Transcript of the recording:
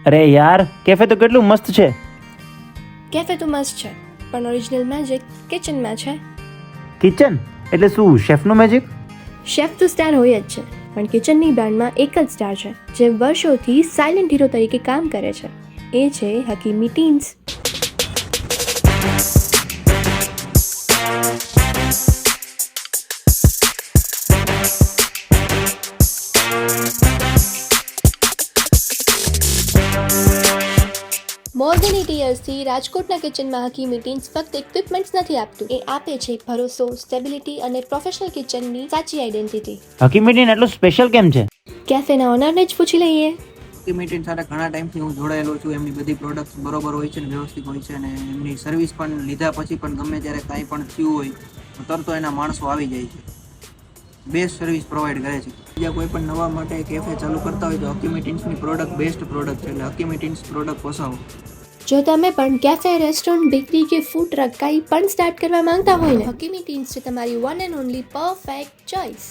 અરે યાર, કેફે તો કેટલું મસ્ત છે. કેફે તો મસ્ત છે, પણ ઓરિજિનલ મેજિક કિચનમાં છે. કિચન એટલે શું, શેફનું મેજિક? શેફ તો સ્ટાર હોય જ છે, પણ કિચનની બ્રાન્ડમાં એક જ સ્ટાર છે જે વર્ષોથી સાયલેન્ટ હીરો તરીકે કામ કરે છે. એ છે હકીમી ટીન્સ. મોર દેન 8 યર્સથી રાજકોટના કિચનમાં હકીમી ટીન્સ ફક્ત ઇક્વિપમેન્ટ્સ નથી આપતું, એ આપે છે ભરોસો, સ્ટેબિલિટી અને પ્રોફેશનલ કિચનની સાચી આઈડેન્ટિટી. હકીમી ટીન એટલું સ્પેશિયલ કેમ છે? કેફેના ઓનરને જ પૂછી લઈએ. હકીમી ટીન સાથે ઘણા ટાઈમથી હું જોડાયેલો છું. એમની બધી પ્રોડક્ટ્સ બરોબર હોય છે ને વ્યવસ્થિત હોય છે, અને એમની સર્વિસ પણ લીધા પછી પણ ગમે ત્યારે કાંઈ પણ થયું હોય તો તરતો એના માણસો આવી જાય છે. બેસ્ટ સર્વિસ પ્રોવાઈડ કરે છે. બીજા કોઈ પણ નવા માટે કેફે ચાલુ કરતા હોય તો હકીમી ટીન્સની પ્રોડક્ટ બેસ્ટ પ્રોડક્ટ છે, એટલે હકીમી ટીન્સ પ્રોડક્ટ પસાવો. જો તમે પણ કેફે, રેસ્ટોરન્ટ, બેકરી કે ફૂડ ટ્રક કંઈ પણ સ્ટાર્ટ કરવા માંગતા હોય ને, હકીમી ટીન્સ છે તમારી one and only perfect choice.